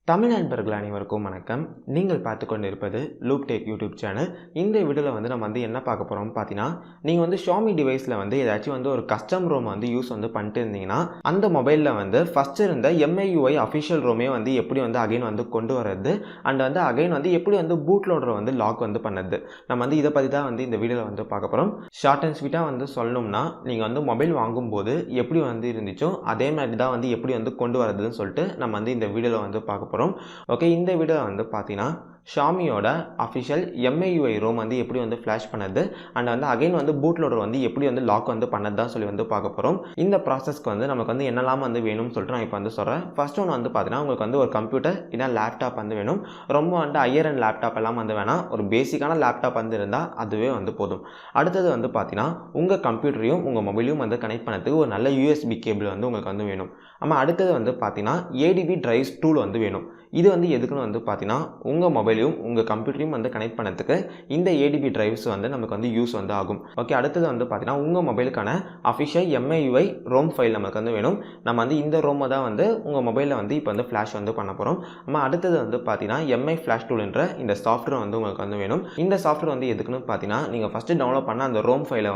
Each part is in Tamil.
தமிழ் நண்பர்கள் அனைவருக்கும் வணக்கம். நீங்கள் பார்த்து கொண்டிருப்பது லூப் டெக் யூடியூப் சேனல். இந்த வீடியோவில் நம்ம என்ன பார்க்க போகிறோம்னு பார்த்தீங்கன்னா, நீங்கள் Xiaomi டிவைஸில் ஏதாச்சும் ஒரு கஸ்டம் ரோம் யூஸ் பண்ணிட்டு இருந்தீங்கன்னா, அந்த மொபைலில் ஃபஸ்ட்டு இருந்த MIUI அஃபிஷியல் ரோமே எப்படி அகைன் கொண்டு வரது அண்ட் அகைன் எப்படி பூட்லோடரை லாக் பண்ணது. நம்ம இதை பற்றி தான் இந்த வீடியோவில் பார்க்க போகிறோம். ஷார்ட் அண்ட் ஸ்வீட்டாக சொல்லணும்னா, நீங்கள் மொபைல் வாங்கும்போது எப்படி இருந்துச்சோ அதே மாதிரி தான் எப்படி கொண்டு வரதுன்னு சொல்லிட்டு நம்ம இந்த வீடியோவில் பார்க்க போகிறோம். ஓகே, இந்த வீடியோவில் பார்த்தீங்கன்னா ஷாமியோட அஃபிஷியல் MIUI ரோம் எப்படி ஃப்ளாஷ் பண்ணது அண்ட் அகைன் பூட்லோடர் எப்படி லாக் பண்ணது தான் சொல்லி பார்க்க போகிறோம். இந்த ப்ராசஸ்க்கு நமக்கு என்னெல்லாம் வேணும்னு சொல்லிட்டு நான் இப்போ சொல்கிறேன். ஃபர்ஸ்ட் ஒன்று பார்த்தீங்கன்னா உங்களுக்கு ஒரு கம்ப்யூட்டர் இல்லை லேப்டாப் வேணும். ரொம்ப ஹையர் அண்ட் லேப்டாப் எல்லாம் வேணாம், ஒரு பேசிக்கான லேப்டாப் இருந்தால் அதுவே போதும். அடுத்தது பார்த்தீங்கன்னா உங்கள் கம்ப்யூட்டரையும் உங்கள் மொபைலையும் கனெக்ட் பண்ணதுக்கு ஒரு நல்ல USB கேபிள் உங்களுக்கு வேணும். ஆமாம், அடுத்தது பார்த்தீங்கன்னா ADB Drivers டூல் வேணும். இது எதுக்குன்னு பார்த்தீங்கன்னா உங்கள் மொபைலையும் உங்கள் கம்ப்யூட்டரையும் கனெக்ட் பண்ணதுக்கு இந்த ADB டிரைவ்ஸ் நமக்கு யூஸ் ஆகும். ஓகே, அடுத்தது பார்த்தீங்கன்னா உங்கள் மொபைலுக்கான அஃபிஷியல் MIUI ரோம் ஃபைல் நமக்கு வேணும். நம்ம இந்த ரோமை தான் உங்கள் மொபைலில் இப்போ ஃப்ளாஷ் பண்ண போகிறோம். நம்ம அடுத்தது பார்த்தீங்கன்னா MIUI Flash Tool என்ற இந்த சாஃப்ட்வேர் உங்களுக்கு வேணும். இந்த சாஃப்ட்வேர் எதுக்குன்னு பார்த்தீங்கன்னா, நீங்கள் ஃபஸ்ட்டு டவுன்லோட் பண்ண அந்த ரோம் ஃபைலை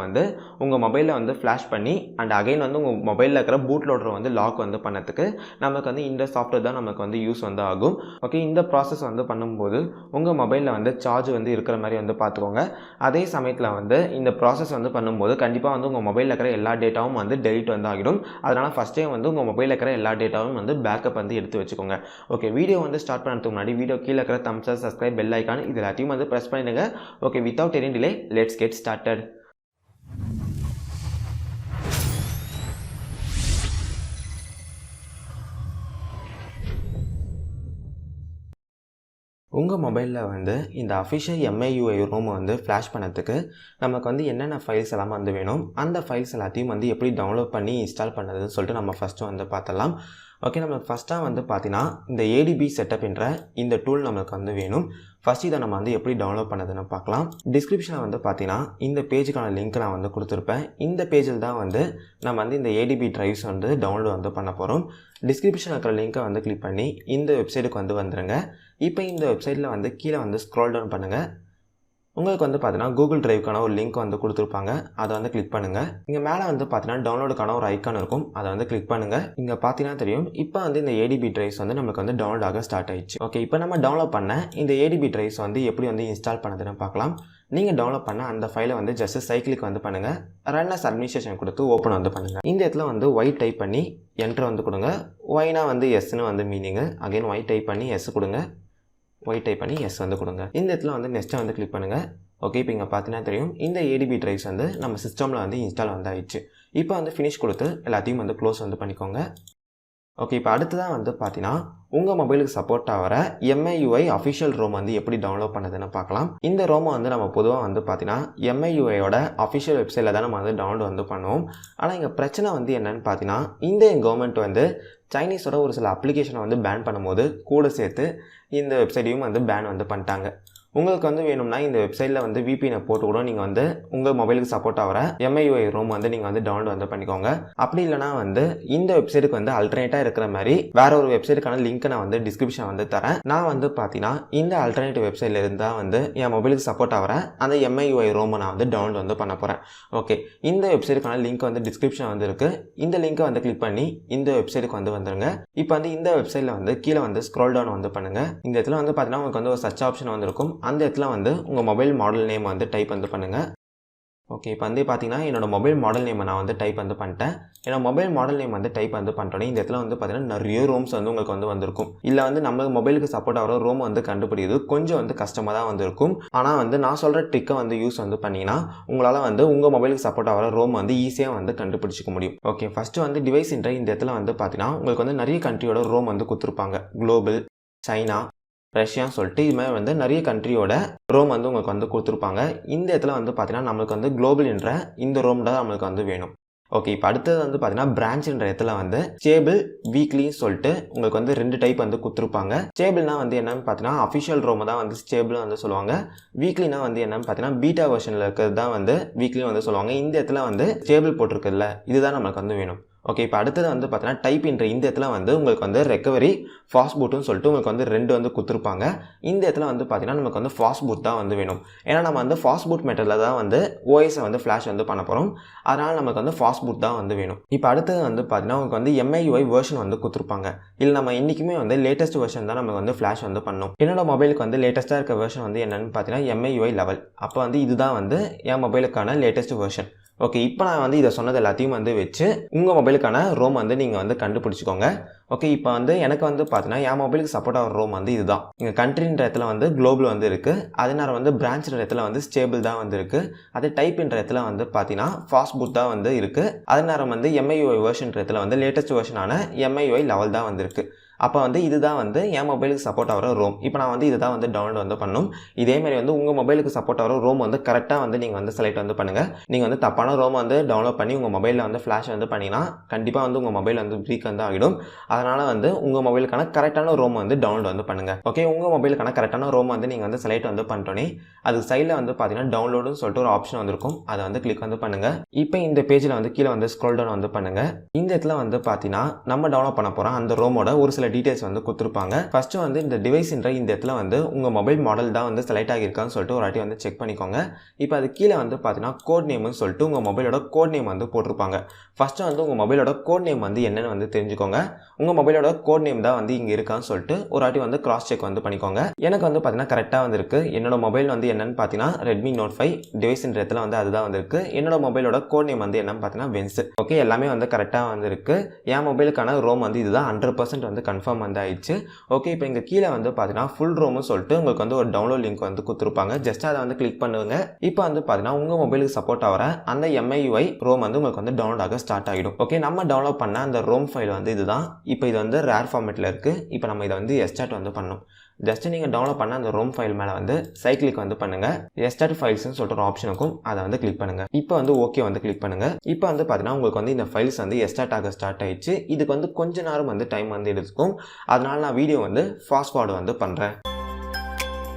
உங்கள் மொபைலில் ஃப்ளாஷ் பண்ணி அண்ட் அகைன் உங்கள் மொபைலில் இருக்கிற பூட்லோடரை லாக் பண்ணதுக்கு நமக்கு இந்த சாஃப்ட்வேர் தான் நமக்கு யூஸ் ஆகும். ஓகே, இந்த ப்ராசஸ் பண்ணும்போது உங்கள் மொபைலில் சார்ஜ் இருக்கிற மாதிரி பார்த்துக்கோங்க. அதே சமயத்தில் இந்த ப்ராசஸ் பண்ணும்போது கண்டிப்பாக உங்கள் மொபைலில் இருக்கிற எல்லா டேட்டாவும் டெலிட் ஆகிடும். அதனால் ஃபஸ்ட்டே உங்கள் மொபைலில் இருக்கிற எல்லா டேட்டாவும் பேக்கப் எடுத்து வச்சுக்கோங்க. ஓகே, வீடியோ ஸ்டார்ட் பண்ணுறதுக்கு முன்னாடி வீடியோ கீழே இருக்கிற தம்ஸ் அப், சப்ஸ்கிரைப், பெல் ஐக்கான் இது எல்லாத்தையும் ப்ரெஸ் பண்ணிடுங்க. Okay, without any delay let's get started. உங்கள் மொபைலில் இந்த அஃபிஷியல் MIUI ரோம் ஃப்ளாஷ் பண்ணதுக்கு நமக்கு என்னென்ன ஃபைல்ஸ் எல்லாம் வேணும், அந்த ஃபைல்ஸ் எல்லாத்தையும் எப்படி டவுன்லோட் பண்ணி இன்ஸ்டால் பண்ணதுன்னு சொல்லிட்டு நம்ம ஃபஸ்ட்டு பார்த்தலாம். ஓகே, நமக்கு ஃபஸ்ட்டாக பார்த்தீங்கன்னா இந்த ADB செட்டப் என்ற இந்த டூல் நமக்கு வேணும். ஃபஸ்ட் இதை நம்ம எப்படி டவுன்லோட் பண்ணதுன்னு பார்க்கலாம். டிஸ்கிரிப்ஷனில் பார்த்தீங்கன்னா இந்த பேஜுக்கான லிங்க் நான் கொடுத்துருப்பேன். இந்த பேஜில் தான் நம்ம இந்த ADB டிரைவ்ஸ் டவுன்லோட் பண்ண போகிறோம். டிஸ்கிரிப்ஷனில் இருக்கிற லிங்க்கை கிளிக் பண்ணி இந்த வெப்சைட்டுக்கு வந்துடுங்க. இப்போ இந்த வெப்சைட்டில் கீழே ஸ்க்ரோல் டவுன் பண்ணுங்கள். உங்களுக்கு பார்த்தீங்கன்னா கூகுள் டிரைவுக்கான ஒரு லிங்க் கொடுத்துருப்பாங்க. அதை கிளிக் பண்ணுங்கள். இங்கே மேலே பார்த்தீங்கன்னா டவுன்லோடுக்கான ஒரு ஐக்கான் இருக்கும். அதை கிளிக் பண்ணுங்கள். இங்கே பார்த்தீங்கன்னா தெரியும், இப்போ இந்த ADB டிரைவ்ஸ் நமக்கு டவுன்லோட் ஆக ஸ்டார்ட் ஆயிடுச்சு. ஓகே, இப்போ நம்ம டவுன்லோட் பண்ண இந்த ADB டிரைவ்ஸ் எப்படி இன்ஸ்டால் பண்ணதுன்னு பார்க்கலாம். நீங்கள் டவுன்லோட் பண்ண அந்த ஃபைலை ஜஸ்ட் சைக்கிளுக்கு பண்ணுங்கள். ரன் அஸ் அட்மினிஸ்ட்ரேஷன் கொடுத்து ஓப்பன் பண்ணுங்கள். இந்த இடத்துல ஒய் டைப் பண்ணி என்ட்ரு கொடுங்க. ஒய்னா எஸ்ன்னு மீனிங்கு. அகைன் ஒய் டைப் பண்ணி எஸ் கொடுங்க. ஒய் டைப் பண்ணி எஸ் கொடுங்க. இந்த இடத்துல நெக்ஸ்ட்டை கிளிக் பண்ணுங்கள். ஓகே, இப்போ இங்கே பார்த்தீங்கன்னா தெரியும், இந்த ADB டிரைவ்ஸ் நம்ம சிஸ்டமில் இன்ஸ்டால் ஆயிடுச்சு. இப்போ ஃபினிஷ் கொடுத்து எல்லாத்தையும் க்ளோஸ் பண்ணிக்கோங்க. ஓகே, இப்போ அடுத்ததான் பார்த்தீங்கன்னா உங்கள் மொபைலுக்கு சப்போர்ட் ஆகிற MIUI அஃபிஷியல் ரோம் எப்படி டவுன்லோட் பண்ணதுன்னு பார்க்கலாம். இந்த ரோமை நம்ம பொதுவாக பார்த்தீங்கன்னா MIUIயோட அஃபிஷியல் வெப்சைட்டில் தான் நம்ம டவுன்லோட் பண்ணுவோம். ஆனால் இங்கே பிரச்சனை என்னென்னு பார்த்தீங்கன்னா, இந்த கவர்மெண்ட் சைனீஸோட ஒரு சில அப்ளிகேஷனை பேன் பண்ணும்போது கூட சேர்த்து இந்த வெப்சைட்டையும் பேன் பண்ணிட்டாங்க. உங்களுக்கு வேணும்னா இந்த வெப்சைட்டில் VPN போட்டு கூட நீங்கள் உங்கள் மொபைலுக்கு சப்போர்ட் ஆகிற MIUI ரோம் நீங்கள் டவுன்லோட் பண்ணிக்கோங்க. அப்படி இல்லைனா இந்த வெப்சைட்டுக்கு அல்டர்னேட்டாக இருக்கிற மாதிரி வேற ஒரு வெப்சைட்டுக்கான லிங்க் நான் டிஸ்கிரிப்ஷன் தரேன். நான் பார்த்தீங்கன்னா இந்த அல்டர்னேட்டிவ் வெப்சைட்ல இருந்தால் என் மொபைலுக்கு சப்போர்ட் ஆகிற அந்த MIUI ரோமை நான் டவுன்லோட் பண்ண போகிறேன். ஓகே, இந்த வெப்சைட்டுக்கான லிங்க் டிஸ்கிரிப்ஷன் இருக்குது. இந்த லிங்கை கிளிக் பண்ணி இந்த வெப்சைட்டுக்கு வந்துருங்க. இப்போ இந்த வெப்சைட்டில் கீழே ஸ்க்ரோல் டவுன் பண்ணுங்கள். இந்த இடத்துல பார்த்தீங்கன்னா உங்களுக்கு ஒரு சர்ச் ஆப்ஷன் இருக்கும். அந்த இடத்துல உங்கள் மொபைல் மாடல் நேம் டைப் பண்ணுங்கள். ஓகே, இப்போ பார்த்தீங்கன்னா என்னோட மொபைல் மாடல் நேமை நான் டைப் பண்ணிட்டேன். என்னோட மொபைல் மாடல் நேம் டைப் பண்ணிட்டோன்னே இந்த இடத்துல பார்த்தீங்கன்னா நிறைய ரோம்ஸ் உங்களுக்கு வந்திருக்கும். இல்லை நம்ம மொபைலுக்கு சப்போர்ட் ஆகிற ரோம் கண்டுபிடிக்கிறது கொஞ்சம் கஷ்டமாக தான் இருக்கும். ஆனால் நான் சொல்கிற ட்ரிக்கை யூஸ் பண்ணிங்கன்னா உங்களால் உங்கள் மொபைலுக்கு சப்போர்ட் ஆகிற ரோம் ஈஸியாக கண்டுபிடிச்சிக்க முடியும். ஓகே, ஃபஸ்ட்டு டிவைஸ் என்ற இந்த இடத்துல பார்த்தீங்கன்னா உங்களுக்கு நிறைய கண்ட்ரியோட ரோம் கொடுத்துருப்பாங்க. குளோபல், சைனா, ரஷ்யான்னு சொல்லிட்டு இது மாதிரி நிறைய கண்ட்ரியோட ரோம் உங்களுக்கு கொடுத்துருப்பாங்க. இந்த இடத்துல பார்த்தீங்கன்னா நம்மளுக்கு குளோபல் என்ற இந்த ரோம் தான் நம்மளுக்கு வேணும். ஓகே, இப்போ அடுத்தது பார்த்தீங்கன்னா பிரான்ச்ன்ற இடத்துல ஸ்டேபிள், வீக்லின்னு சொல்லிட்டு உங்களுக்கு 2 டைப் கொடுத்துருப்பாங்க. ஸ்டேபிள்னா என்னன்னு பார்த்தீங்கன்னா அஃபிஷியல் ரோமை தான் ஸ்டேபிள் சொல்லுவாங்க. வீக்லினா என்னன்னு பார்த்தீங்கன்னா பீட்டா வெர்ஷனில் இருக்கிறது தான் வீக்லி சொல்லுவாங்க. இந்த இடத்துல ஸ்டேபிள் போட்டிருக்குல்ல, இதுதான் நம்மளுக்கு வேணும். ஓகே, இப்போ அடுத்தது வந்து பார்த்தீங்கன்னா டைப் என்ற இந்த இடத்துல வந்து உங்களுக்கு வந்து ரெக்கவரி ஃபாஸ்ட்பூட்னு சொல்லிட்டு உங்களுக்கு வந்து 2 வந்து கொடுத்துருப்பாங்க. இந்த இடத்துல வந்து பார்த்தீங்கன்னா நமக்கு வந்து ஃபாஸ்ட்பூட் தான் வந்து வேணும். ஏன்னா நம்ம வந்து ஃபாஸ்ட்பூட் மெத்தடில் தான் வந்து ஓஎஸை வந்து ஃப்ளாஷ் வந்து பண்ண போகிறோம். அதனால் நமக்கு வந்து ஃபாஸ்ட்பூட் தான் வந்து வேணும். இப்போ அடுத்தது வந்து பார்த்தீங்கன்னா உங்களுக்கு வந்து MIUI வெர்ஷன் வந்து கொடுத்துருப்பாங்க. இல்லை நம்ம இன்றைக்குமே வந்து லேட்டஸ்ட் வெர்ஷன் தான் நமக்கு வந்து ஃப்ளாஷ் வந்து பண்ணணும். என்னோட மொபைலுக்கு வந்து லேட்டஸ்ட்டாக இருக்க வெர்ஷன் வந்து என்னென்னு பார்த்தீங்கன்னா MIUI 11. அப்போ வந்து இதுதான் வந்து என் மொபைலுக்கான லேட்டஸ்ட் வெர்ஷன். ஓகே, இப்போ நான் வந்து இதை சொன்னது எல்லாத்தையும் வந்து வச்சு உங்கள் மொபைலுக்கான ரோம் வந்து நீங்கள் வந்து கண்டுபிடிச்சிக்கோங்க. ஓகே, இப்போ வந்து எனக்கு வந்து பார்த்தீங்கன்னா என் மொபைலுக்கு சப்போர்ட் ஆகிற ரோம் வந்து இதுதான். இங்கே கண்ட்ரின்ற இடத்துல வந்து குளோபல் வந்து இருக்குது. அதனால வந்து பிரான்ச்ன்ற இடத்துல வந்து ஸ்டேபிள் தான் வந்து இருக்குது. அதே டைப்ன்ற இடத்துல வந்து பார்த்தீங்கன்னா ஃபாஸ்ட்பூட் தான் வந்து இருக்குது. அதனால வந்து MIUI வெர்ஷன்ற இடத்துல வந்து லேட்டஸ்ட் வெர்ஷனான MIUI 11 தான் வந்து இருக்குது. அப்போ வந்து இதுதான் வந்து என் மொபைலுக்கு சப்போர்ட் ஆகிற ரோம். இப்போ நான் வந்து இதுதான் வந்து டவுன்லோட் வந்து பண்ணணும். இதேமாதிரி வந்து உங்கள் மொபைலுக்கு சப்போர்ட் ஆகிற ரோம் வந்து கரெக்டாக வந்து நீங்கள் வந்து செலக்ட் வந்து பண்ணுங்கள். நீங்கள் வந்து தப்பான ரோம் வந்து டவுன்லோட் பண்ணி உங்கள் மொபைலில் வந்து ஃப்ளாஷ் வந்து பண்ணிங்கன்னா கண்டிப்பாக வந்து உங்கள் மொபைல் வந்து பிரேக் வந்து ஆகிடும். அதனால் வந்து உங்கள் மொபைலுக்கான கரெக்டான ரோம் வந்து டவுன்லோட் வந்து பண்ணுங்கள். ஓகே, உங்கள் மொபைலுக்கான கரெக்டான ரோம் வந்து நீங்கள் வந்து செலக்ட் வந்து பண்ணிட்டோன்னே அது சைடில் வந்து பார்த்தீங்கன்னா டவுன்லோடுன்னு சொல்லிட்டு ஒரு ஆப்ஷன் வந்துருக்கும். அதை வந்து கிளிக் வந்து பண்ணுங்கள். இப்போ இந்த பேஜில் வந்து கீழே வந்து ஸ்க்ரோல் டவுன் வந்து பண்ணுங்கள். இந்த இடத்துல வந்து பார்த்தீங்கன்னா நம்ம டவுன்லோட் பண்ண போகிறோம் அந்த ரோமோட ஒரு சில டீடைல்ஸ் வந்து கொடுத்துருப்பாங்க. ஃபர்ஸ்ட் வந்து இந்த டிவைஸ்ன்ற இந்த இடத்துல வந்து உங்கள் மொபைல் மாடல் தான் வந்து செலக்ட் ஆகியிருக்கான்னு சொல்லிட்டு ஒரு வாட்டி வந்து செக் பண்ணிக்கோங்க. இப்போ அது கீழே வந்து பார்த்தீங்கன்னா கோட் நேம்னு சொல்லிட்டு உங்கள் மொபைலோட கோட் நேம் வந்து போட்டிருப்பாங்க. ஃபர்ஸ்ட் வந்து உங்கள் மொபைலோட கோட் நேம் வந்து என்னென்னு வந்து தெரிஞ்சுக்கோங்க. உங்கள் மொபைலோட கோட் நேம் தான் வந்து இங்கே இருக்கான்னு சொல்லிட்டு ஒரு வாட்டி வந்து கிராஸ் செக் வந்து பண்ணிக்கோங்க. எனக்கு வந்து பார்த்தீங்கன்னா கரெக்டாக வந்து இருக்கு. என்னோட மொபைல் வந்து என்னன்னு பார்த்தீங்கன்னா Redmi Note 5 டிவைஸ்ன்ற இடத்துல வந்து அதுதான் வந்து இருக்கு. என்னோட மொபைலோட கோட் நேம் வந்து என்னன்னு பார்த்தீங்கன்னா வென்ஸ். ஓகே, எல்லாமே வந்து கரெக்டாக வந்து இருக்கு. என் மொபைலுக்கான ரோம் வந்து இதுதான் 100% வந்து கன்ஃபார்ம் வந்து ஆயிடுச்சு. ஓகே, இப்போ இங்கே கீழே வந்து பார்த்தீங்கன்னா ஃபுல் ரோம்னு சொல்லிட்டு உங்களுக்கு வந்து ஒரு டவுன்லோட் லிங்க் வந்து கொடுத்துருப்பாங்க. ஜஸ்ட் அதை வந்து கிளிக் பண்ணுங்க. இப்போ வந்து பார்த்தீங்கன்னா உங்கள் மொபைலுக்கு சப்போர்ட் ஆகிற அந்த MIUI ரோம் வந்து உங்களுக்கு வந்து டவுன்லோட் ஆக ஸ்டார்ட் ஆகிடும். ஓகே, நம்ம டவுன்லோட் பண்ண அந்த ரோம் ஃபைல் வந்து இதுதான். இப்போ இது வந்து ரேர் ஃபார்மேட்டில் இருக்குது. இப்போ நம்ம இதை வந்து எக்ஸ்ட்ராக்ட் வந்து பண்ணணும். ஜஸ்ட் நீங்கள் டவுன்லோட் பண்ண அந்த ரோம் ஃபைல் மேலே வந்து கிளிக் வந்து பண்ணுங்கள். எக்ஸ்ட்ராக்ட் ஃபைல்ஸ்னு சொல்லிட்டு ஒரு ஆப்ஷன் இருக்கும். அதை வந்து கிளிக் பண்ணுங்கள். இப்போ வந்து ஓகே வந்து கிளிக் பண்ணுங்கள். இப்போ வந்து பார்த்தீங்கன்னா உங்களுக்கு வந்து இந்த ஃபைல்ஸ் வந்து எக்ஸ்ட்ராக்ட் ஆக ஸ்டார்ட் ஆயிடுச்சு. இதுக்கு வந்து கொஞ்ச நேரம் வந்து டைம் வந்து எடுத்துக்கும். அதனால நான் வீடியோ வந்து ஃபாஸ்ட் ஃபார்வர்ட் வந்து பண்ணுறேன்.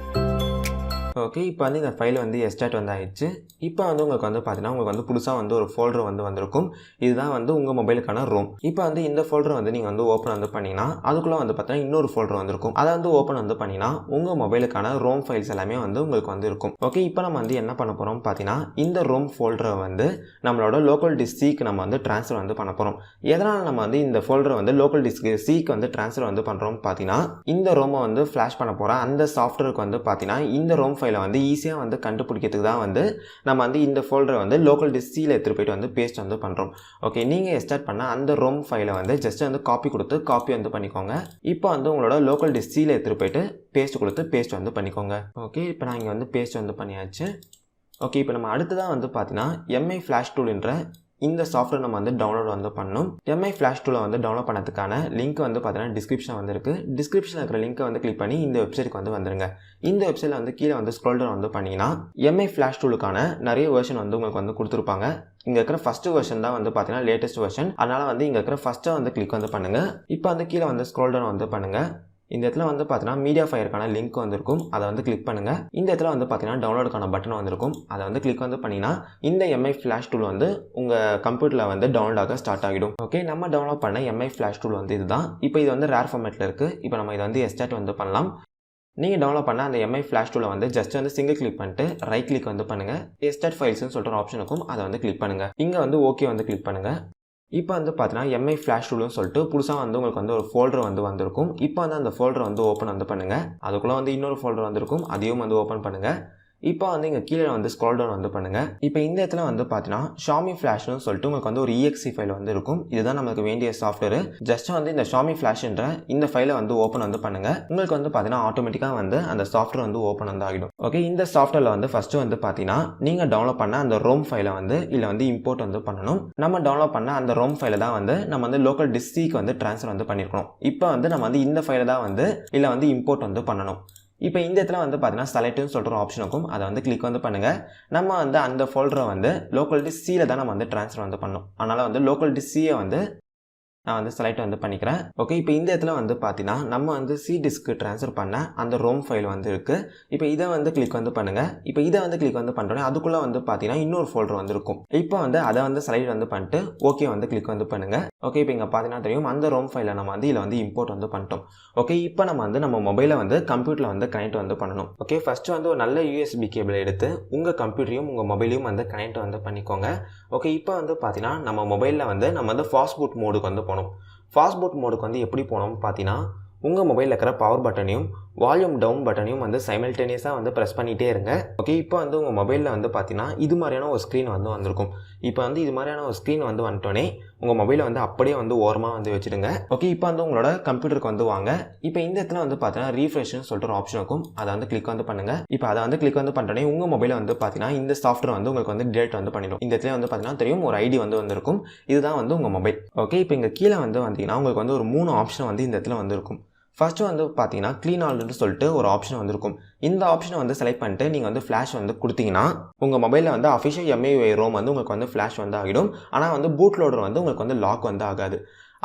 ஓகே, இப்போ வந்து இந்த ஃபைல் வந்து எக்ஸ்ட்ராக்ட் வந்து ஆயிடுச்சு. இப்போ வந்து உங்களுக்கு வந்து பார்த்தீங்கன்னா உங்களுக்கு வந்து புதுசாக வந்து ஒரு ஃபோல்டர் வந்து வந்திருக்கும். இதுதான் வந்து உங்கள் மொபைலுக்கான ரோம். இப்போ வந்து இந்த ஃபோல்டர் வந்து நீங்கள் வந்து ஓப்பன் வந்து பண்ணிங்கன்னா அதுக்குள்ளே வந்து பார்த்தீங்கன்னா இன்னொரு ஃபோல்டர் வந்திருக்கும். அதை வந்து ஓப்பன் வந்து பண்ணிங்கன்னா உங்கள் மொபைலுக்கான ரோம் ஃபைல்ஸ் எல்லாமே வந்து உங்களுக்கு வந்து இருக்கும். ஓகே, இப்போ நம்ம வந்து என்ன பண்ண போகிறோம் பார்த்தீங்கன்னா இந்த ரோம் ஃபோல்டரை வந்து நம்மளோட லோக்கல் டிஸ்க் சிக்கு நம்ம வந்து ட்ரான்ஸ்ஃபர் வந்து பண்ண போகிறோம். எதனால் நம்ம வந்து இந்த ஃபோல்டரை வந்து லோக்கல் டிஸ்க் சிக்கு வந்து ட்ரான்ஸ்ஃபர் வந்து பண்ணுறோம் பார்த்தீங்கன்னா இந்த ரோமை வந்து ஃப்ளாஷ் பண்ண போகிற அந்த சாஃப்ட்வேருக்கு வந்து பார்த்தீங்கன்னா இந்த ரோம் ஃபைலை வந்து ஈஸியாக வந்து கண்டுபிடிக்கிறதுக்கு தான் வந்து நம்ம வந்து இந்த ஃபோல்டரை வந்து லோக்கல் டிஸ்க் சியில் எடுத்துகிட்டு போயிட்டு வந்து பேஸ்ட் வந்து பண்ணுறோம். ஓகே, நீங்கள் எக்ஸ்ட்ராக்ட் பண்ண அந்த ரோம் ஃபைலை வந்து ஜஸ்ட் வந்து காப்பி கொடுத்து காப்பி வந்து பண்ணிக்கோங்க. இப்போ வந்து உங்களோட லோக்கல் டிஸ்க் சியில் எடுத்துகிட்டு போயிட்டு பேஸ்ட் கொடுத்து பேஸ்ட் வந்து பண்ணிக்கோங்க. ஓகே, இப்போ நான் இங்கே வந்து பேஸ்ட் வந்து பண்ணியாச்சு. ஓகே, இப்போ நம்ம அடுத்ததாக வந்து பார்த்தீங்கன்னா MIUI Flash Toolன்ற இந்த சாஃப்ட்வேர் நம்ம வந்து டவுன்லோட் வந்து பண்ணணும். MIUI Flash Tool வந்து டவுன்லோட் பண்ணதுக்கான லிங்க் வந்து பார்த்தீங்கன்னா டிஸ்கிரிப்ஷன் வந்து இருக்குது. டிஸ்கிரிப்ஷனில் இருக்கிற லிங்க்கை வந்து கிளிக் பண்ணி இந்த வெப்சைட்டுக்கு வந்து வந்துருங்க. இந்த வெப்சைட்டில் வந்து கீழே வந்து ஸ்க்ரோல் டவுன் வந்து பண்ணிங்கன்னா MIUI Flash Toolக்கான நிறைய வெர்ஷன் வந்து உங்களுக்கு வந்து கொடுத்துருப்பாங்க. இங்கே இருக்கிற ஃபர்ஸ்ட் வெர்ஷன் தான் வந்து பார்த்தீங்கன்னா லேட்டஸ்ட் வெர்ஷன். அதனால் வந்து இங்கே இருக்கிற ஃபர்ஸ்ட்டை வந்து கிளிக் வந்து பண்ணுங்கள். இப்போ வந்து கீழே வந்து ஸ்க்ரோல் டவுன் வந்து பண்ணுங்கள். இந்த இடத்துல வந்து பார்த்தீங்கன்னா மீடியா ஃபயருக்கான லிங்க் வந்திருக்கும். அதை வந்து கிளிக் பண்ணுங்கள். இந்த இடத்துல வந்து பார்த்தீங்கன்னா டவுன்லோடுக்கான பட்டன் வந்திருக்கும். அதை வந்து கிளிக் வந்து பண்ணிங்கன்னா இந்த MIUI Flash Tool வந்து உங்கள் கம்ப்யூட்டரில் வந்து டவுன்லோட் ஆக ஸ்டார்ட் ஆகிடும். ஓகே, நம்ம டவுன்லோட் பண்ண MIUI Flash Tool வந்து இதுதான். இப்போ இது வந்து ரேர் ஃபார்மேட்டில் இருக்குது. இப்போ நம்ம இதை வந்து எக்ஸ்ட்ராக்ட் வந்து பண்ணலாம். நீங்கள் டவுன்லோட் பண்ண அந்த MIUI Flash Tool வந்து ஜஸ்ட் வந்து சிங்கிள் கிளிக் பண்ணிட்டு ரைட் கிளிக் வந்து பண்ணுங்கள். எக்ஸ்ட்ராக்ட் ஃபைல்ஸ்னு சொல்லிட்டு ஒரு ஆப்ஷன் இருக்கும். அதை வந்து கிளிக் பண்ணுங்கள். இங்கே வந்து ஓகே வந்து கிளிக் பண்ணுங்கள். இப்போ வந்து பார்த்தீங்கன்னா MIUI Flash Toolனு சொல்லிட்டு புதுசாக வந்து உங்களுக்கு வந்து ஒரு ஃபோல்டர் வந்து வந்திருக்கும். இப்போ வந்து அந்த ஃபோல்டரை வந்து ஓப்பன் வந்து பண்ணுங்கள். அதுக்குள்ளே வந்து இன்னொரு ஃபோல்டர் வந்திருக்கும். அதையும் வந்து ஓப்பன் பண்ணுங்கள். இப்போ வந்து இங்கே கீழே வந்து ஸ்க்ரோல் டவுன் வந்து பண்ணுங்கள். இப்போ இந்த இடத்துல வந்து பார்த்தீங்கன்னா Xiaomi Flashனு சொல்லிட்டு உங்களுக்கு வந்து ஒரு EXE ஃபைல் வந்து இருக்கும். இதுதான் நமக்கு வேண்டிய சாஃப்ட்வேர். ஜஸ்ட் வந்து இந்த Xiaomi Flashன்ற இந்த ஃபைலை வந்து ஓப்பன் வந்து பண்ணுங்கள். உங்களுக்கு வந்து பார்த்தீங்கன்னா ஆட்டோமேட்டிக்காக வந்து அந்த சாஃப்ட்வேர் வந்து ஓப்பன் வந்து ஆகிடும். ஓகே, இந்த சாஃப்ட்வேரில் வந்து ஃபஸ்ட்டு வந்து பார்த்தீங்கன்னா நீங்கள் டவுன்லோட் பண்ண அந்த ரோம் ஃபைலை வந்து இல்லை வந்து இம்போர்ட் வந்து பண்ணணும். நம்ம டவுன்லோட் பண்ண அந்த ரோம் ஃபைலை தான் வந்து நம்ம வந்து லோக்கல் டிஸ்க் சிக்கு வந்து ட்ரான்ஸ்ஃபர் வந்து பண்ணியிருக்கணும். இப்போ வந்து நம்ம வந்து இந்த ஃபைலை தான் வந்து இல்லை வந்து இம்போர்ட் வந்து பண்ணணும். இப்போ இந்த இடத்துல வந்து பார்த்தீங்கன்னா செலக்ட்னு சொல்கிற ஒரு ஆப்ஷன் இருக்கும். அதை வந்து கிளிக் வந்து பண்ணுங்கள். நம்ம வந்து அந்த ஃபோல்டரை வந்து லோக்கல் டிஸ்க் சியில் தான் நம்ம வந்து ட்ரான்ஸ்ஃபர் வந்து பண்ணணும். அதனால் வந்து லோக்கல் டிஸ்க் சியை வந்து நான் வந்து செலக்ட் வந்து பண்ணிக்கிறேன். ஓகே, இப்போ இந்த இடத்துல வந்து பார்த்தீங்கன்னா நம்ம வந்து சி டிஸ்க்கு ட்ரான்ஸ்ஃபர் பண்ண அந்த ரோம் ஃபைல் வந்து இருக்குது. இப்போ இதை வந்து கிளிக் வந்து பண்ணுங்கள். இப்போ இதை வந்து கிளிக் வந்து பண்ணுறோன்னே அதுக்குள்ளே வந்து பார்த்தீங்கன்னா இன்னொரு ஃபோல்டர் வந்து இருக்கும். இப்போ வந்து அதை வந்து செலக்ட் வந்து பண்ணிட்டு ஓகே வந்து கிளிக் வந்து பண்ணுங்கள். ஓகே, இப்போ இங்கே பார்த்தீங்கன்னா தெரியும் அந்த ரோம் ஃபைலை நம்ம வந்து இதில் வந்து இம்போர்ட் வந்து பண்ணிட்டோம். ஓகே, இப்போ நம்ம வந்து நம்ம மொபைலை வந்து கம்ப்யூட்டரில் வந்து கனெக்ட் வந்து பண்ணணும். ஓகே, ஃபஸ்ட்டு வந்து ஒரு நல்ல யூஎஸ்பி கேபிள் எடுத்து உங்கள் கம்ப்யூட்டரையும் உங்கள் மொபைலையும் வந்து கனெக்ட் வந்து பண்ணிக்கோங்க. ஓகே, இப்போ வந்து பார்த்தீங்கன்னா நம்ம மொபைலில் வந்து நம்ம வந்து ஃபாஸ்ட்பூட் மோடுக்கு வந்து போகணும். ஃபாஸ்ட்பூட் மோடுக்கு வந்து எப்படி போகணும்னு பார்த்தீங்கன்னா உங்கள் மொபைலில் இருக்கிற பவர் பட்டனையும் வால்யூம் டவுன் பட்டனையும் வந்து சைமல்டேனியஸாக வந்து ப்ரெஸ் பண்ணிகிட்டே இருங்க. ஓகே, இப்போ வந்து உங்கள் மொபைலில் வந்து பார்த்தீங்கன்னா இது மாதிரியான ஒரு ஸ்க்ரீன் வந்து வந்திருக்கும். இப்போ வந்து இது மாதிரியான ஒரு ஸ்க்ரீன் வந்து வந்துட்டோன்னே உங்கள் மொபைலை வந்து அப்படியே வந்து ஓரமாக வந்து வச்சுடுங்க. ஓகே, இப்போ வந்து உங்களோட கம்ப்யூட்டருக்கு வந்து வாங்க. இப்போ இந்த இடத்துல வந்து பார்த்தீங்கன்னா ரீஃப்ரெஷ்னு சொல்லிட்டு ஒரு ஆப்ஷன் இருக்கும். அதை வந்து கிளிக் வந்து பண்ணுங்கள். இப்போ அதை வந்து கிளிக் வந்து பண்ணிட்டோன்னே உங்கள் மொபைலை வந்து பார்த்தீங்கன்னா இந்த சாஃப்ட்வேர் வந்து உங்களுக்கு வந்து டிலேட் வந்து பண்ணிடும். இந்த இடத்துல வந்து பார்த்தீங்கன்னா தெரியும் ஒரு ஐடி வந்து வந்திருக்கும். இதுதான் வந்து உங்கள் மொபைல். ஓகே, இப்போ இங்கே கீழே வந்து வந்தீங்கன்னா உங்களுக்கு வந்து ஒரு 3 ஆப்ஷன் வந்து இந்த இடத்துல வந்திருக்கும். ஃபர்ஸ்ட்டு வந்து பார்த்தீங்கன்னா க்ளீன் ஆல்னு சொல்லிட்டு ஒரு ஆப்ஷன் வந்திருக்கும். இந்த ஆப்ஷனை வந்து செலக்ட் பண்ணிட்டு நீங்கள் வந்து ஃப்ளாஷ் வந்து கொடுத்தீங்கன்னா உங்கள் மொபைலில் வந்து அஃபிஷியல் MIUI ROM வந்து உங்களுக்கு வந்து ஃப்ளாஷ் வந்து ஆகிடும். ஆனால் வந்து பூட்லோடர் வந்து உங்களுக்கு வந்து லாக் வந்து ஆகாது.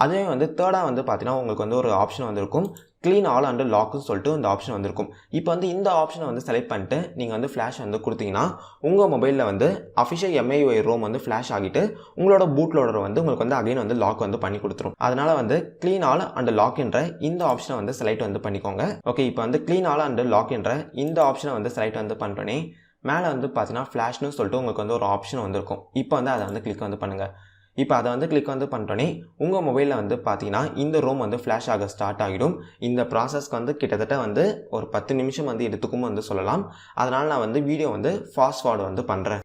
அதே வந்து தேர்டாக வந்து பார்த்தீங்கன்னா உங்களுக்கு வந்து ஒரு ஆப்ஷன் வந்திருக்கும். க்ளீன் ஆல் அண்ட் லாக்குன்னு சொல்லிட்டு இந்த ஆப்ஷன் வந்திருக்கும். இப்போ வந்து இந்த ஆப்ஷனை வந்து செலக்ட் பண்ணிட்டு நீங்கள் வந்து ஃப்ளாஷ் வந்து கொடுத்தீங்கன்னா உங்கள் மொபைலில் வந்து அஃபிஷியல் MIUI ROM வந்து ஃப்ளாஷ் ஆகிட்டு உங்களோட பூட்லோடர் வந்து உங்களுக்கு வந்து அகைன் வந்து லாக் வந்து பண்ணி கொடுத்துரும். அதனால் வந்து க்ளீன் ஆல் அண்ட் லாக் என்ற இந்த ஆப்ஷனை வந்து செலக்ட் வந்து பண்ணிக்கோங்க. ஓகே, இப்போ வந்து க்ளீன் ஆல் அண்ட் லாக் என்ற இந்த ஆப்ஷனை வந்து செலக்ட் வந்து பண்ணிட்டோன்னே மேலே வந்து பார்த்தீங்கன்னா ஃப்ளாஷ்னு சொல்லிட்டு உங்களுக்கு வந்து ஒரு ஆப்ஷன் வந்திருக்கும். இப்போ வந்து அதை வந்து கிளிக் வந்து பண்ணுங்கள். இப்போ அதை வந்து கிளிக் வந்து பண்ணிட்டோன்னே உங்கள் மொபைலில் வந்து பார்த்தீங்கன்னா இந்த ரோம் வந்து ஃப்ளாஷ் ஆக ஸ்டார்ட் ஆகிடும். இந்த ப்ராசஸ்க்கு வந்து கிட்டத்தட்ட வந்து ஒரு 10 நிமிஷம் வந்து எடுத்துக்கும் வந்து சொல்லலாம். அதனால் நான் வந்து வீடியோ வந்து ஃபாஸ்ட் ஃபார்வர்ட் வந்து பண்ணுறேன்.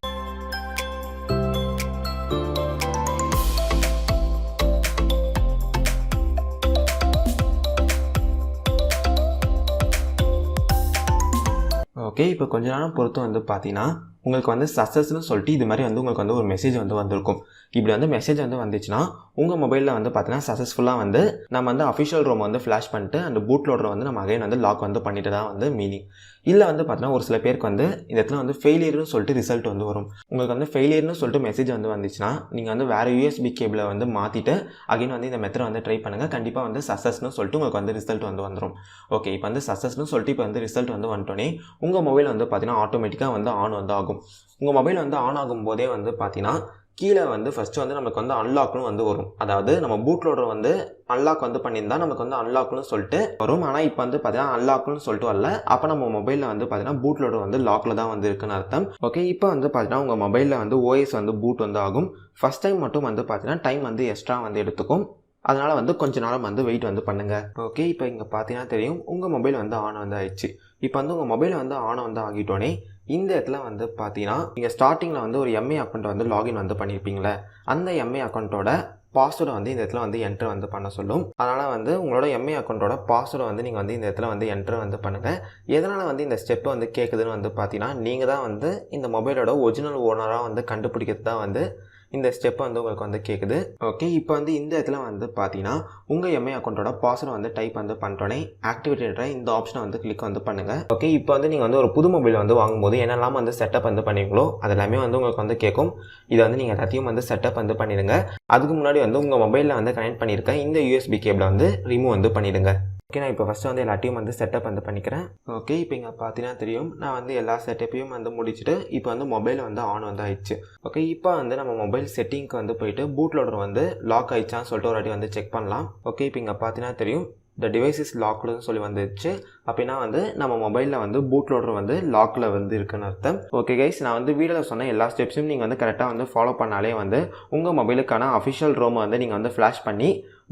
ஓகே, இப்போ கொஞ்ச நேரம் பொறுத்து வந்து பார்த்தீங்கன்னா உங்களுக்கு வந்து சக்ஸஸ்னு சொல்லிட்டு இது மாதிரி வந்து உங்களுக்கு வந்து ஒரு மெசேஜ் வந்து வந்திருக்கும். இப்படி வந்து மெசேஜ் வந்து வந்துச்சுன்னா உங்கள் மொபைலில் வந்து பார்த்தீங்கன்னா சக்ஸஸ்ஃபுல்லாக வந்து நம்ம வந்து அஃபிஷியல் ரோம் வந்து ஃப்ளாஷ் பண்ணிட்டு அந்த பூட்லோடரை வந்து நம்ம அகைன் வந்து லாக் வந்து பண்ணிட்டு தான் வந்து மீனிங். இல்லை வந்து பார்த்தீங்கன்னா ஒரு சில பேருக்கு வந்து இந்த இடத்துல வந்து ஃபெயிலியர்னு சொல்லிட்டு ரிசல்ட் வந்து வரும். உங்களுக்கு வந்து ஃபெயிலியர்னு சொல்லிட்டு மெசேஜ் வந்து வந்துச்சுன்னா நீங்கள் வந்து வேறு USB கேபிளை வந்து மாற்றிட்டு அகைன் வந்து இந்த மெத்தட் வந்து ட்ரை பண்ணுங்கள். கண்டிப்பாக வந்து சக்ஸஸ்னு சொல்லிட்டு உங்களுக்கு வந்து ரிசல்ட் வந்து வந்துடும். ஓகே, இப்போ வந்து சக்ஸஸ்னு சொல்லிட்டு இப்போ வந்து ரிசல்ட் வந்து வந்துட்டோன்னே உங்கள் மொபைல் வந்து பார்த்தீங்கன்னா ஆட்டோமேட்டிக்காக வந்து ஆன் வந்து ஆகும். உங்கள் மொபைல் வந்து ஆன் ஆகும் போதே வந்து பார்த்தீங்கன்னா கீழே வந்து ஃபஸ்ட்டு வந்து நமக்கு வந்து அன்லாக்னு வந்து வரும். அதாவது நம்ம பூட்லோடர் வந்து அன்லாக் வந்து பண்ணியிருந்தா நமக்கு வந்து அன்லாக்னு சொல்லிட்டு வரும். ஆனால் இப்போ வந்து பார்த்தீங்கன்னா அன்லாக்னு சொல்லிட்டு வரல. அப்போ நம்ம மொபைலில் வந்து பார்த்தீங்கன்னா பூட்லோடர் வந்து லாக்கில் தான் வந்து இருக்குன்னு அர்த்தம். ஓகே, இப்போ வந்து பார்த்தீங்கன்னா உங்கள் மொபைலில் வந்து OS வந்து பூட் வந்து ஆகும். ஃபஸ்ட் டைம் மட்டும் வந்து பார்த்தீங்கன்னா டைம் வந்து எக்ஸ்ட்ரா வந்து எடுத்துக்கும். அதனால் வந்து கொஞ்ச நேரம் வந்து வெயிட் வந்து பண்ணுங்கள். ஓகே, இப்போ இங்கே பார்த்தீங்கன்னா தெரியும் உங்கள் மொபைல் வந்து ஆன் வந்து ஆயிடுச்சு. இப்போ வந்து உங்கள் மொபைல் வந்து ஆன் வந்து ஆகிட்டோன்னே இந்த இடத்துல வந்து பார்த்தீங்கன்னா நீங்கள் ஸ்டார்டிங்கில் வந்து ஒரு MI அக்கௌண்ட் வந்து லாகின் வந்து பண்ணியிருப்பீங்களே அந்த MI அக்கௌண்ட்டோட பாஸ்வேர்டை வந்து இந்த இடத்துல வந்து என்ட்ரு வந்து பண்ண சொல்லும். அதனால் வந்து உங்களோட MI அக்கௌண்ட்டோட பாஸ்வேர்டை வந்து நீங்கள் வந்து இந்த இடத்துல வந்து என்ட்ரு வந்து பண்ணுங்கள். எதனால் வந்து இந்த ஸ்டெப்பை வந்து கேட்குதுன்னு வந்து பார்த்தீங்கன்னா நீங்கள் தான் வந்து இந்த மொபைலோட ஒரிஜினல் ஓனராக வந்து கண்டுபிடிக்கிறது தான் வந்து இந்த ஸ்டெப் வந்து உங்களுக்கு வந்து கேட்குது. ஓகே, இப்போ வந்து இந்த இடத்துல வந்து பார்த்தீங்கன்னா உங்கள் MI அக்கௌண்ட்டோட பாஸ்வேர்டை வந்து டைப் வந்து பண்ணிட்டோன்னே ஆக்டிவேட்டட் இந்த ஆப்ஷனை வந்து கிளிக் வந்து பண்ணுங்கள். ஓகே, இப்போ வந்து நீங்கள் வந்து ஒரு புது மொபைல் வந்து வாங்கும்போது என்னெல்லாம் வந்து செட்டப் வந்து பண்ணுவீங்களோ அதெல்லாமே வந்து உங்களுக்கு வந்து கேட்கும். இதை வந்து நீங்கள் எல்லாத்தையும் வந்து செட்டப் வந்து பண்ணிடுங்க. அதுக்கு முன்னாடி வந்து உங்கள் மொபைலில் வந்து கனெக்ட் பண்ணியிருக்க இந்த USB கேபிளை வந்து ரிமூவ் வந்து பண்ணிடுங்க. ஓகே, நான் இப்போ ஃபஸ்ட்டு வந்து எல்லாத்தையும் வந்து செட்டப் வந்து பண்ணிக்கிறேன். ஓகே, இப்போ இங்கே பார்த்தீங்கன்னா தெரியும் நான் வந்து எல்லா செட்டப்பையும் வந்து முடிச்சுட்டு இப்போ வந்து மொபைல் வந்து ஆன் வந்து ஆயிடுச்சு. ஓகே, இப்போ வந்து நம்ம மொபைல் செட்டிங்க்கு வந்து போயிட்டு பூட்லோடர் வந்து லாக் ஆயிடுச்சான்னு சொல்லிட்டு ஒரு வாட்டி வந்து செக் பண்ணலாம். ஓகே, இப்போ இங்கே பார்த்தீங்கன்னா தெரியும் the device is locked சொல்லி வந்துச்சு. அப்படின்னா வந்து நம்ம மொபைலில் வந்து பூட்லோடர் வந்து லாக்கில் வந்து இருக்குன்னு அர்த்தம். ஓகே கைஸ், நான் வந்து வீடியோவில் சொன்ன எல்லா ஸ்டெப்ஸும் நீங்கள் வந்து கரெக்டாக வந்து ஃபாலோ பண்ணாலே வந்து உங்கள் மொபைலுக்கான அஃபிஷியல் ரோமை வந்து நீங்கள் வந்து ஃப்ளாஷ் பண்ணி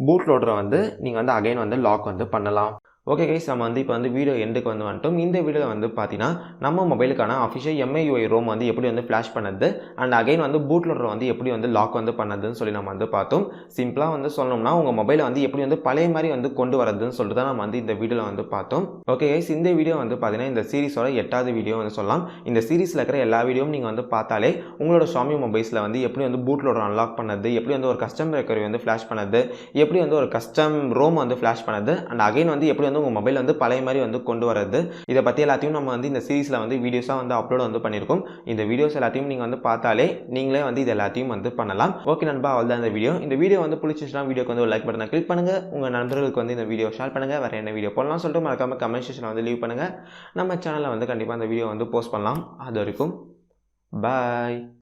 பூட்லோடரை வந்து நீங்கள் வந்து அகைன் வந்து லாக் வந்து பண்ணலாம். ஓகே கைஸ், நம்ம வந்து இப்போ வந்து வீடியோ எண்டுக்கு வந்து வந்துட்டோம். இந்த வீடியோவில் வந்து பார்த்தீங்கன்னா நம்ம மொபைலுக்கான அஃபிஷியல் MIUI ROM வந்து எப்படி வந்து ஃப்ளாஷ் பண்ணது அண்ட் அகைன் வந்து பூட்லோடர் வந்து எப்படி வந்து லாக் வந்து பண்ணதுன்னு சொல்லி நம்ம வந்து பார்த்தோம். சிம்பிளாக வந்து சொல்லணும்னா உங்கள் மொபைலை வந்து எப்படி வந்து பழைய மாதிரி வந்து கொண்டு வரதுன்னு சொல்லிட்டு தான் நம்ம வந்து இந்த வீடியோவில் வந்து பார்த்தோம். ஓகே கைஸ், இந்த வீடியோ வந்து பார்த்தீங்கன்னா இந்த சீரிஸோட 8வது வீடியோ வந்து சொல்லலாம். இந்த சீரிஸில் இருக்கிற எல்லா வீடியோவும் நீங்கள் வந்து பார்த்தாலே உங்களோட Xiaomi மொபைல்ஸில் வந்து எப்படி வந்து பூட்லோடர் அன்லாக் பண்ணது, எப்படி வந்து ஒரு கஸ்டம் ரெக்கவரி வந்து ஃப்ளாஷ் பண்ணது, எப்படி வந்து ஒரு கஸ்டம் ரோம் வந்து ஃப்ளாஷ் பண்ணது அண்ட் அகைன் வந்து எப்படி வந்து வந்து உங்கள் மொபைல் வந்து பழைய மாதிரி வந்து கொண்டு வரது. இதை பற்றி எல்லாத்தையும் நம்ம வந்து இந்த சீரீஸில் வந்து வீடியோஸாக வந்து அப்லோட் வந்து பண்ணியிருக்கோம். இந்த வீடியோஸ் எல்லாத்தையும் நீங்கள் வந்து பார்த்தாலே நீங்களே வந்து இது எல்லாத்தையும் வந்து பண்ணலாம். ஓகே நண்பா, அவ்வளோதான் இந்த வீடியோ வந்து பிடிச்சிச்சுன்னா வீடியோக்கு வந்து ஒரு லைக் பட்டனை கிளிக் பண்ணுங்கள். உங்கள் நண்பர்களுக்கு வந்து இந்த வீடியோ ஷேர் பண்ணுங்கள். வேறு என்ன வீடியோ போடலாம் சொல்லிட்டு மறக்காமல் கமெண்ட் செக்ஷனில் வந்து லீவ் பண்ணுங்கள். நம்ம சேனலில் வந்து கண்டிப்பாக அந்த வீடியோ வந்து போஸ்ட் பண்ணலாம். அது வரைக்கும் பாய்.